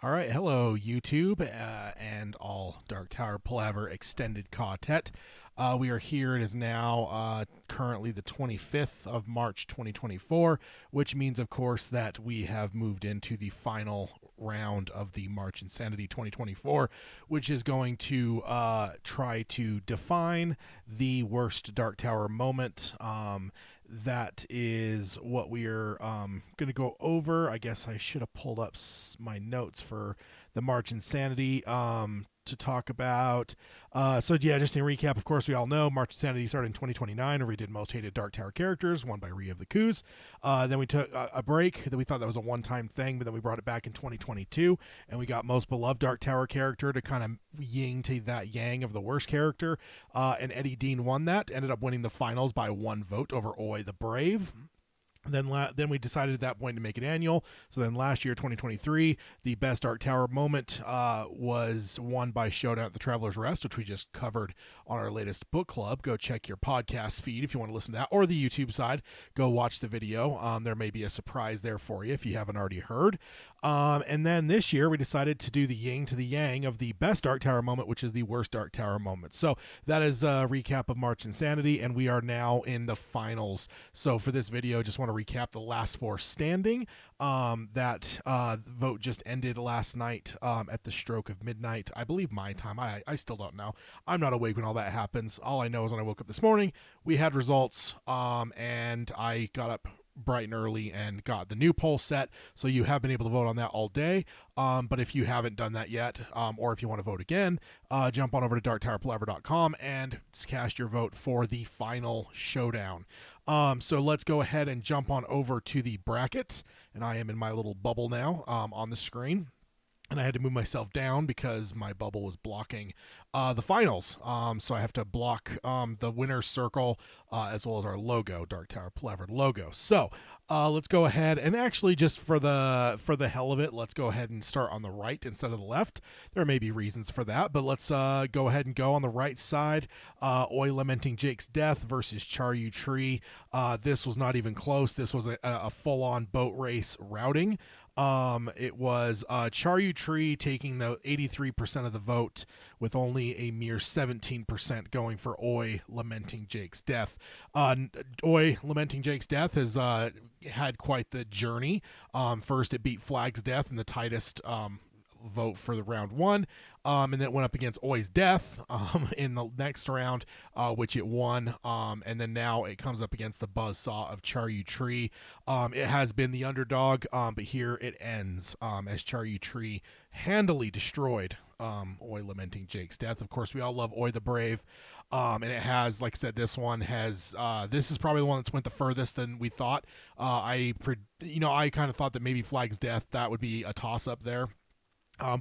All right, hello YouTube and all Dark Tower Palaver extended quartet. We are here. It is now currently the 25th of March 2024, which means, of course, that we have moved into the final round of the March Insanity 2024, which is going to try to define the worst Dark Tower moment. That is what we're going to go over. I guess I should have pulled up my notes for the March Insanity to talk about. So yeah, just in recap, of course, we all know March Insanity started in 2029, where we did Most Hated Dark Tower Characters, won by Rhea of the Coups. Then we took a break. Then we thought that was a one-time thing, but then we brought it back in 2022, and we got Most Beloved Dark Tower Character to kind of yin to that yang of the worst character. And Eddie Dean won that, ended up winning the finals by 1 vote over Oi the Brave. Then we decided at that point to make it annual. So then last year, 2023, the best Dark Tower moment was won by Showdown at the Traveler's Rest, which we just covered on our latest book club. Go check your podcast feed if you want to listen to that, or the YouTube side. Go watch the video. There may be a surprise there for you if you haven't already heard. And then this year, we decided to do the yin to the yang of the best Dark Tower moment, which is the worst Dark Tower moment. So that is a recap of March Insanity, and we are now in the finals. So for this video, just want to recap the last 4 standing. That vote just ended last night at the stroke of midnight, I believe my time. I still don't know. I'm not awake when all that happens. All I know is when I woke up this morning, we had results, and I got up bright and early and got the new poll set, so you have been able to vote on that all day. But if you haven't done that yet, or if you want to vote again, jump on over to DarkTowerPalaver.com and cast your vote for the final showdown. So let's go ahead and jump on over to the bracket, and I am in my little bubble now on the screen. And I had to move myself down because my bubble was blocking the finals. So I have to block the winner's circle as well as our logo, Dark Tower Palaver logo. So let's go ahead and actually, just for the hell of it, let's go ahead and start on the right instead of the left. There may be reasons for that, but let's go ahead and go on the right side. Oi Lamenting Jake's Death versus Charyu Tree. This was not even close. This was a full-on boat race routing. It was Charyu Tree taking the 83% of the vote, with only a mere 17% going for Oi Lamenting Jake's Death. Oi Lamenting Jake's Death has had quite the journey. First, it beat Flag's Death in the tightest vote for the round 1, and then it went up against Oi's Death in the next round, which it won, and then now it comes up against the Buzzsaw of Charyu Tree. It has been the underdog, but here it ends as Charyu Tree handily destroyed Oi Lamenting Jake's Death. Of course, we all love Oi the Brave, and it has, like I said, this one has this is probably the one that's went the furthest than we thought. I kind of thought that maybe Flag's Death, that would be a toss-up there.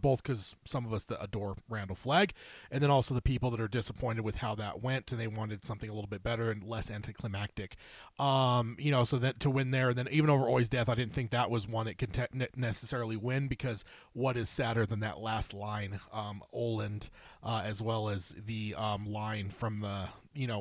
Both because some of us that adore Randall Flagg, and then also the people that are disappointed with how that went, and they wanted something a little bit better and less anticlimactic. So that to win there, and then even over Oi's Death, I didn't think that was one that could necessarily win, because what is sadder than that last line, Oland, as well as the line from the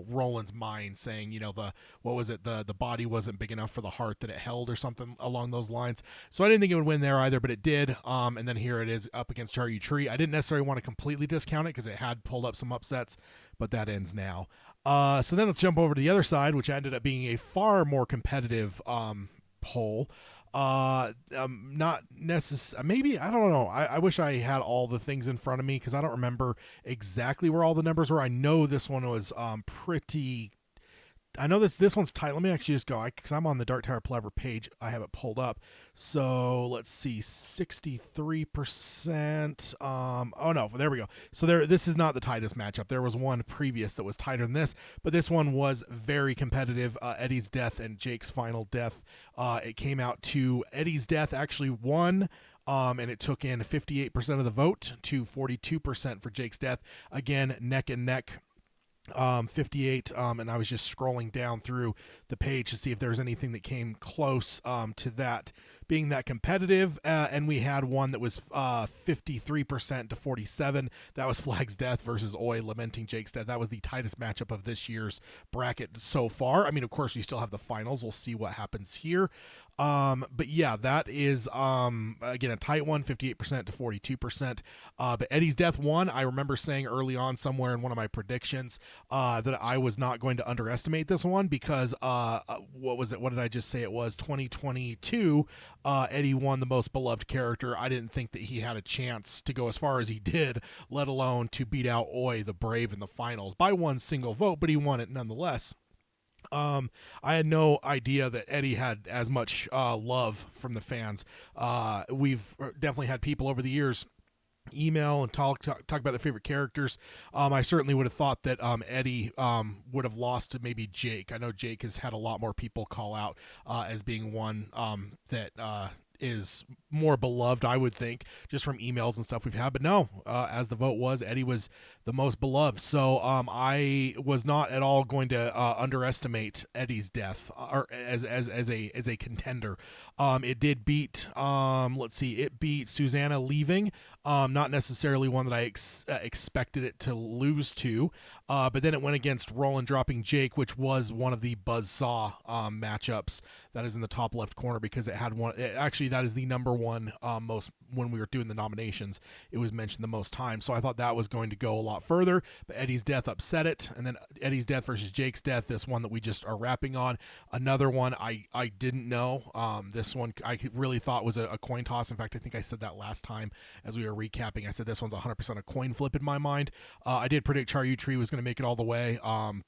Roland's mind saying, the body wasn't big enough for the heart that it held, or something along those lines. So I didn't think it would win there either, but it did. And then here it is up against Charyu Tree. I didn't necessarily want to completely discount it because it had pulled up some upsets, but that ends now. So then let's jump over to the other side, which ended up being a far more competitive poll. Not necessarily, maybe, I don't know. I wish I had all the things in front of me, because I don't remember exactly where all the numbers were. I know this one was pretty, I know this one's tight. Let me actually just go, because I'm on the Dark Tower Palaver page. I have it pulled up. So let's see, 63%. Oh no, there we go. So this is not the tightest matchup. There was one previous that was tighter than this, but this one was very competitive. Eddie's Death and Jake's Final Death. It came out to Eddie's Death actually won. And it took in 58% of the vote to 42% for Jake's Death. Again, neck and neck. 58, and I was just scrolling down through the page to see if there was anything that came close to that being that competitive, and we had one that was 53% to 47. That was Flag's Death versus Oi Lamenting Jake's Death. That was the tightest matchup of this year's bracket so far. I mean, of course, we still have the finals. We'll see what happens here. But yeah, that is again a tight one, 58% to 42%. But Eddie's death won. I remember saying early on somewhere in one of my predictions that I was not going to underestimate this one because what was it? What did I just say? It was 2022. Eddie won the most beloved character. I didn't think that he had a chance to go as far as he did, let alone to beat out Oi the Brave in the finals by one single vote, but he won it nonetheless. I had no idea that Eddie had as much love from the fans. We've definitely had people over the years email and talk about their favorite characters. I certainly would have thought that Eddie would have lost to maybe Jake. I know Jake has had a lot more people call out as being one that is more beloved, I would think, just from emails and stuff we've had. But no, as the vote was, Eddie was the most beloved. So I was not at all going to underestimate Eddie's death or as a contender. It did beat let's see, it beat Susanna leaving. Not necessarily one that I expected it to lose to, but then it went against Roland dropping Jake, which was one of the buzzsaw matchups that is in the top left corner because it had one. Actually, that is the number one most when we were doing the nominations. It was mentioned the most time, so I thought that was going to go a lot further. But Eddie's death upset it, and then Eddie's death versus Jake's death. This one that we just are wrapping on. Another one I didn't know. This one I really thought was a coin toss. In fact, I think I said that last time as we were recapping. I said this one's 100% a coin flip in my mind. I did predict Charyu Tree was going to make it all the way,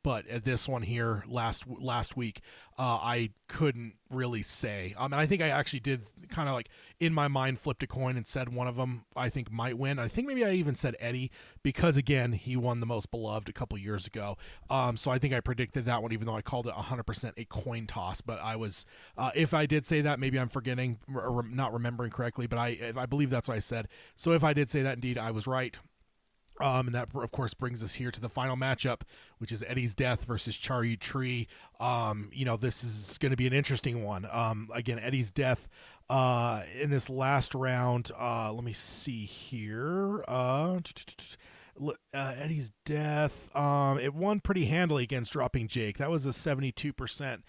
but this one here last week, I couldn't really say. And I think I actually did kind of like in my mind flipped a coin and said one of them I think might win. I think maybe I even said Eddie because again he won the most beloved a couple years ago. So I think I predicted that one even though I called it 100% a coin toss. But I was if I did say that, maybe I'm forgetting or not remembering correctly. But I believe that's what I said. So if I did say that, indeed I was right. And that, of course, brings us here to the final matchup, which is Eddie's death versus Charyu Tree. This is going to be an interesting one. Again, Eddie's death in this last round. Let me see here. Eddie's death. It won pretty handily against dropping Jake. That was a 72%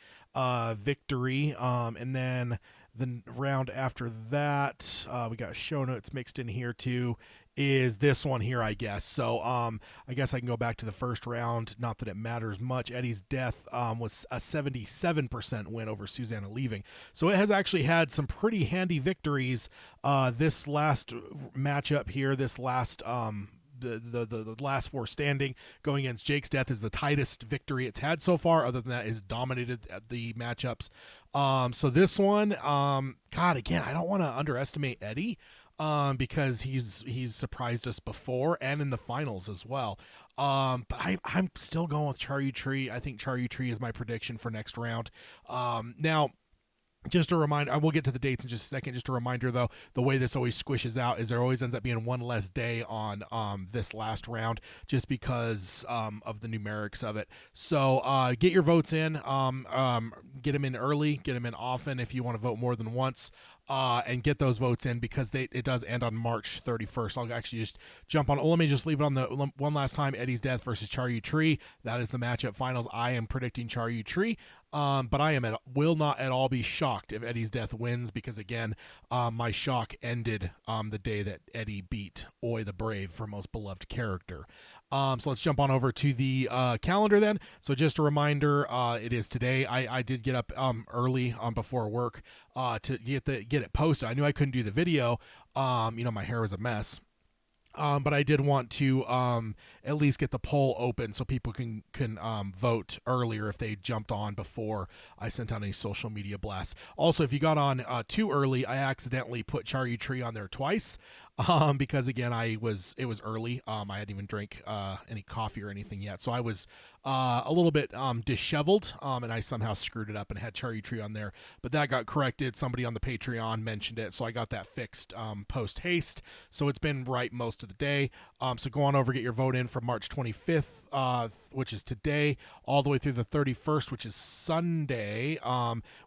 victory. And then the round after that, we got show notes mixed in here too. Is this one here, I guess. So I guess I can go back to the first round. Not that it matters much. Eddie's death was a 77% win over Susanna leaving. So it has actually had some pretty handy victories. This last matchup here, this last the last four standing going against Jake's death is the tightest victory it's had so far. Other than that, is dominated the matchups. So this one, God, again, I don't want to underestimate Eddie. Because he's surprised us before and in the finals as well. But I'm still going with Charyu Tree. I think Charyu Tree is my prediction for next round. Now, just a reminder, I will get to the dates in just a second. Just a reminder, though, the way this always squishes out is there always ends up being one less day on this last round just because of the numerics of it. So get your votes in. Get them in early. Get them in often if you want to vote more than once. And get those votes in because it does end on March 31st. I'll actually just jump on. Let me just leave it on the one last time. Eddie's death versus Charyu Tree. That is the matchup finals. I am predicting Charyu Tree. But I will not at all be shocked if Eddie's death wins because again, my shock ended the day that Eddie beat Oi the Brave for most beloved character. So let's jump on over to the calendar then. So just a reminder, it is today. I did get up early before work to get it posted. I knew I couldn't do the video. My hair was a mess. But I did want to at least get the poll open so people can vote earlier if they jumped on before I sent out any social media blasts. Also, if you got on too early, I accidentally put Charyu Tree on there twice. Because again, it was early. I hadn't even drank any coffee or anything yet, so I was a little bit disheveled, and I somehow screwed it up and had Charyu Tree on there. But that got corrected. Somebody on the Patreon mentioned it, so I got that fixed post haste. So it's been right most of the day. So go on over, get your vote in from March 25th, which is today, all the way through the 31st, which is Sunday.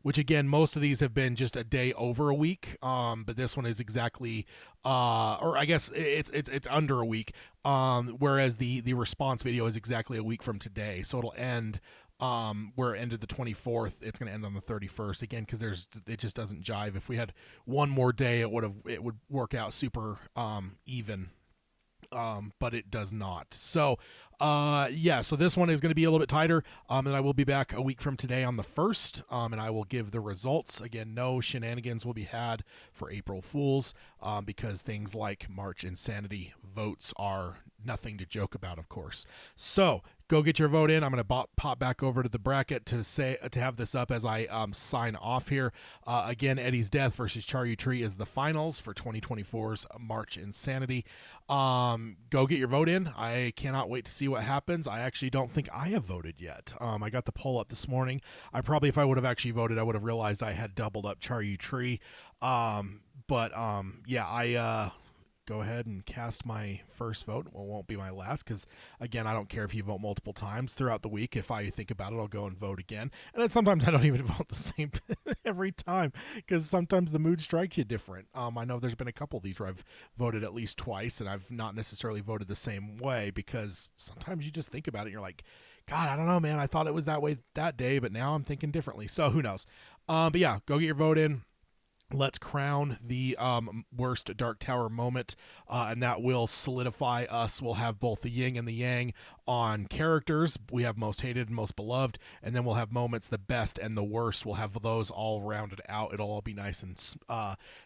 Which again, most of these have been just a day over a week. But this one is exactly. Or I guess it's under a week, whereas the response video is exactly a week from today, so it'll end where it ended the 24th, it's going to end on the 31st again, because it just doesn't jive. If we had one more day, it would work out super even, but it does not. So, yeah, so this one is going to be a little bit tighter, and I will be back a week from today on the 1st, and I will give the results. Again, no shenanigans will be had for April Fools, because things like March Insanity votes are nothing to joke about, of course. So, go get your vote in. I'm going to pop back over to the bracket to have this up as I sign off here. Again, Eddie's Death versus Charyu Tree is the finals for 2024's March Insanity. Go get your vote in. I cannot wait to see what happens. I actually don't think I have voted yet. I got the poll up this morning. If I would have actually voted, I would have realized I had doubled up Charyu Tree. Yeah, I go ahead and cast my first vote. Well, it won't be my last, because again, I don't care if you vote multiple times throughout the week. If I think about it, I'll go and vote again. And then sometimes I don't even vote the same every time, because sometimes the mood strikes you different. I know there's been a couple of these where I've voted at least twice, and I've not necessarily voted the same way, because sometimes you just think about it and you're like, God, I don't know, man. I thought it was that way that day, but now I'm thinking differently. So who knows? But yeah, go get your vote in. Let's crown the worst Dark Tower moment, and that will solidify us. We'll have both the yin and the yang on characters. We have most hated and most beloved, and then we'll have moments, the best and the worst. We'll have those all rounded out. It'll all be nice and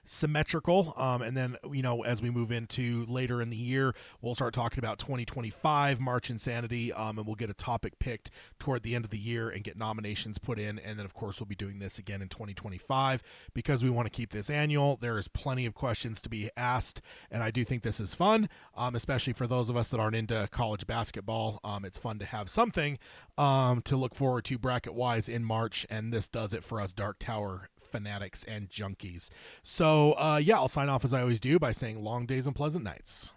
symmetrical. And then, as we move into later in the year, we'll start talking about 2025 March Insanity, and we'll get a topic picked toward the end of the year and get nominations put in. And then, of course, we'll be doing this again in 2025 because we want to keep this annual. There is plenty of questions to be asked, and I do think this is fun, especially for those of us that aren't into college basketball. It's fun to have something to look forward to bracket-wise in March, and this does it for us Dark Tower fanatics and junkies. So, yeah, I'll sign off as I always do by saying long days and pleasant nights.